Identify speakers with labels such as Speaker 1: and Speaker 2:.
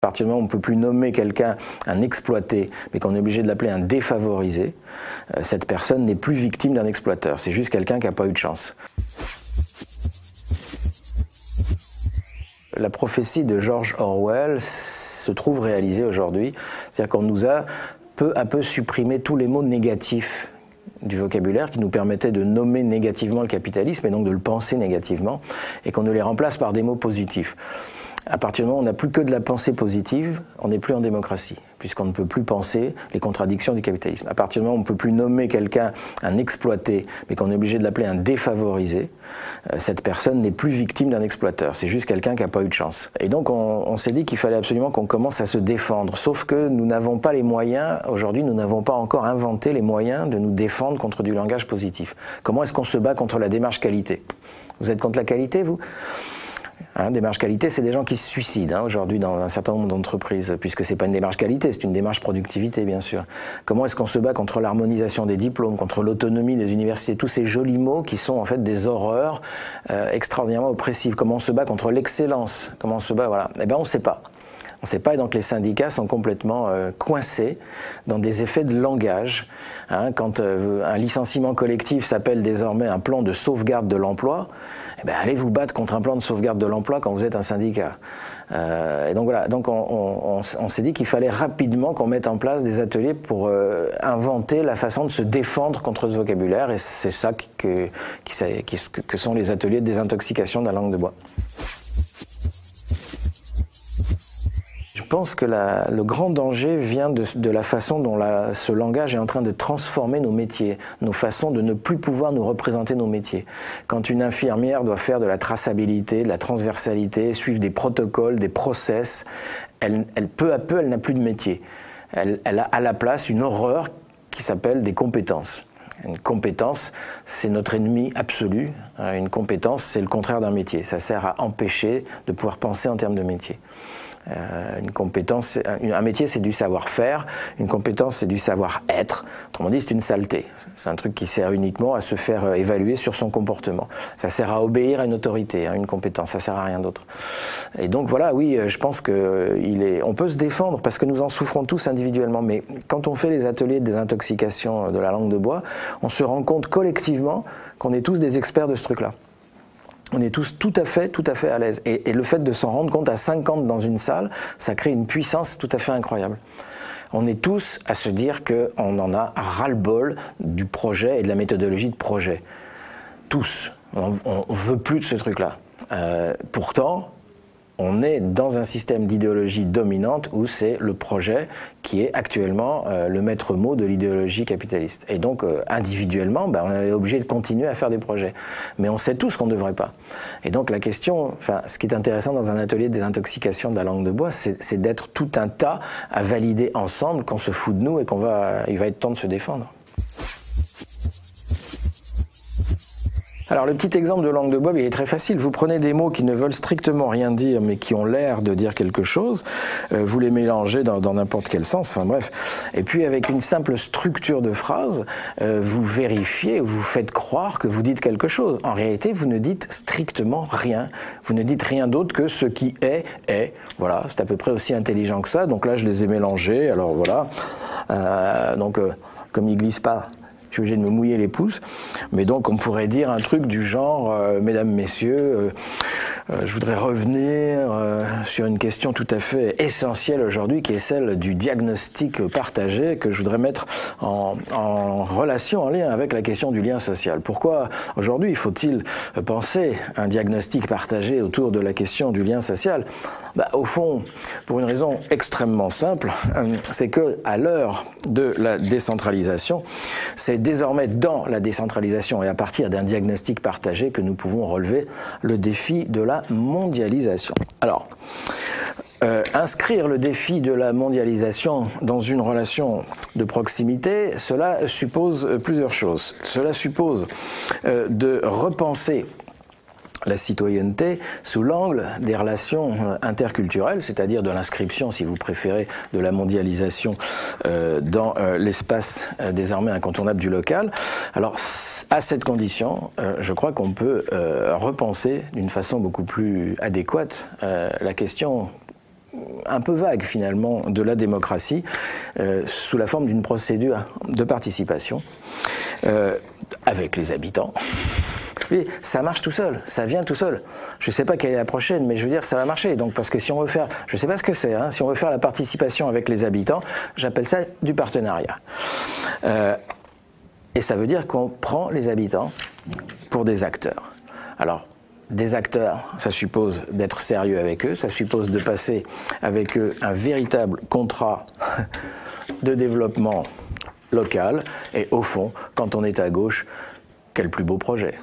Speaker 1: À partir du moment où on ne peut plus nommer quelqu'un un exploité, mais qu'on est obligé de l'appeler un défavorisé, cette personne n'est plus victime d'un exploiteur. C'est juste quelqu'un qui n'a pas eu de chance. La prophétie de George Orwell se trouve réalisée aujourd'hui. C'est-à-dire qu'on nous a peu à peu supprimé tous les mots négatifs du vocabulaire qui nous permettait de nommer négativement le capitalisme et donc de le penser négativement, et qu'on ne les remplace par des mots positifs. À partir du moment où on n'a plus que de la pensée positive, on n'est plus en démocratie, puisqu'on ne peut plus penser les contradictions du capitalisme. À partir du moment où on ne peut plus nommer quelqu'un un exploité, mais qu'on est obligé de l'appeler un défavorisé, cette personne n'est plus victime d'un exploiteur, c'est juste quelqu'un qui n'a pas eu de chance. Et donc on s'est dit qu'il fallait absolument qu'on commence à se défendre, sauf que nous n'avons pas les moyens, aujourd'hui nous n'avons pas encore inventé les moyens de nous défendre contre du langage positif. Comment est-ce qu'on se bat contre la démarche qualité? Vous êtes contre la qualité, vous ? Démarche qualité, c'est des gens qui se suicident aujourd'hui dans un certain nombre d'entreprises, puisque c'est pas une démarche qualité, c'est une démarche productivité, bien sûr. Comment est-ce qu'on se bat contre l'harmonisation des diplômes, contre l'autonomie des universités, tous ces jolis mots qui sont en fait des horreurs extraordinairement oppressives? Comment on se bat contre l'excellence? Comment on se bat, voilà. Eh bien, on ne sait pas. On ne sait pas, et donc les syndicats sont complètement coincés dans des effets de langage. Quand un licenciement collectif s'appelle désormais un plan de sauvegarde de l'emploi, eh bien, allez vous battre contre un plan de sauvegarde de l'emploi quand vous êtes un syndicat. Et donc voilà, donc on s'est dit qu'il fallait rapidement qu'on mette en place des ateliers pour inventer la façon de se défendre contre ce vocabulaire, et c'est ça que sont les ateliers de désintoxication de la langue de bois. Je pense que le grand danger vient de la façon dont ce langage est en train de transformer nos métiers, nos façons de ne plus pouvoir nous représenter nos métiers. Quand une infirmière doit faire de la traçabilité, de la transversalité, suivre des protocoles, des process, peu à peu, elle n'a plus de métier. Elle a à la place une horreur qui s'appelle des compétences. Une compétence, c'est notre ennemi absolu. Une compétence, c'est le contraire d'un métier. Ça sert à empêcher de pouvoir penser en termes de métier. Une compétence, un métier, c'est du savoir-faire. Une compétence, c'est du savoir-être. Autrement dit, c'est une saleté. C'est un truc qui sert uniquement à se faire évaluer sur son comportement. Ça sert à obéir à une autorité, une compétence. Ça sert à rien d'autre. Et donc voilà, oui, je pense on peut se défendre parce que nous en souffrons tous individuellement. Mais quand on fait les ateliers de désintoxication de la langue de bois, on se rend compte collectivement qu'on est tous des experts de ce truc-là. On est tous tout à fait à l'aise. Et le fait de s'en rendre compte à 50 dans une salle, ça crée une puissance tout à fait incroyable. On est tous à se dire qu'on en a ras-le-bol du projet et de la méthodologie de projet. Tous. On ne veut plus de ce truc-là. Pourtant, on est dans un système d'idéologie dominante où c'est le projet qui est actuellement le maître mot de l'idéologie capitaliste. Et donc, individuellement, on est obligé de continuer à faire des projets. Mais on sait tous qu'on ne devrait pas. Et donc, la question, ce qui est intéressant dans un atelier de désintoxication de la langue de bois, c'est d'être tout un tas à valider ensemble qu'on se fout de nous et il va être temps de se défendre. Alors le petit exemple de langue de bois, il est très facile. Vous prenez des mots qui ne veulent strictement rien dire, mais qui ont l'air de dire quelque chose, vous les mélangez dans n'importe quel sens, enfin bref. Et puis avec une simple structure de phrase, vous vérifiez, vous faites croire que vous dites quelque chose. En réalité, vous ne dites strictement rien. Vous ne dites rien d'autre que ce qui est. Voilà, c'est à peu près aussi intelligent que ça. Donc là, je les ai mélangés, alors voilà. Comme ils glissent pas, je suis obligé de me mouiller les pouces, mais donc on pourrait dire un truc du genre mesdames, messieurs, je voudrais revenir sur une question tout à fait essentielle aujourd'hui, qui est celle du diagnostic partagé, que je voudrais mettre en relation, en lien avec la question du lien social. Pourquoi aujourd'hui faut-il penser un diagnostic partagé autour de la question du lien social? Au fond, pour une raison extrêmement simple, c'est que à l'heure de la décentralisation, c'est désormais dans la décentralisation et à partir d'un diagnostic partagé que nous pouvons relever le défi de la mondialisation. Alors, inscrire le défi de la mondialisation dans une relation de proximité, cela suppose plusieurs choses. Cela suppose de repenser la citoyenneté sous l'angle des relations interculturelles, c'est-à-dire de l'inscription, si vous préférez, de la mondialisation dans l'espace désormais incontournable du local. Alors, à cette condition, je crois qu'on peut repenser d'une façon beaucoup plus adéquate la question un peu vague finalement de la démocratie sous la forme d'une procédure de participation avec les habitants. Et ça marche tout seul, ça vient tout seul. Je ne sais pas quelle est la prochaine, mais je veux dire ça va marcher. Donc parce que si on veut faire, je ne sais pas ce que c'est, hein, si on veut faire la participation avec les habitants, j'appelle ça du partenariat. Et ça veut dire qu'on prend les habitants pour des acteurs. Alors, des acteurs, ça suppose d'être sérieux avec eux, ça suppose de passer avec eux un véritable contrat de développement local. Et au fond, quand on est à gauche, quel plus beau projet.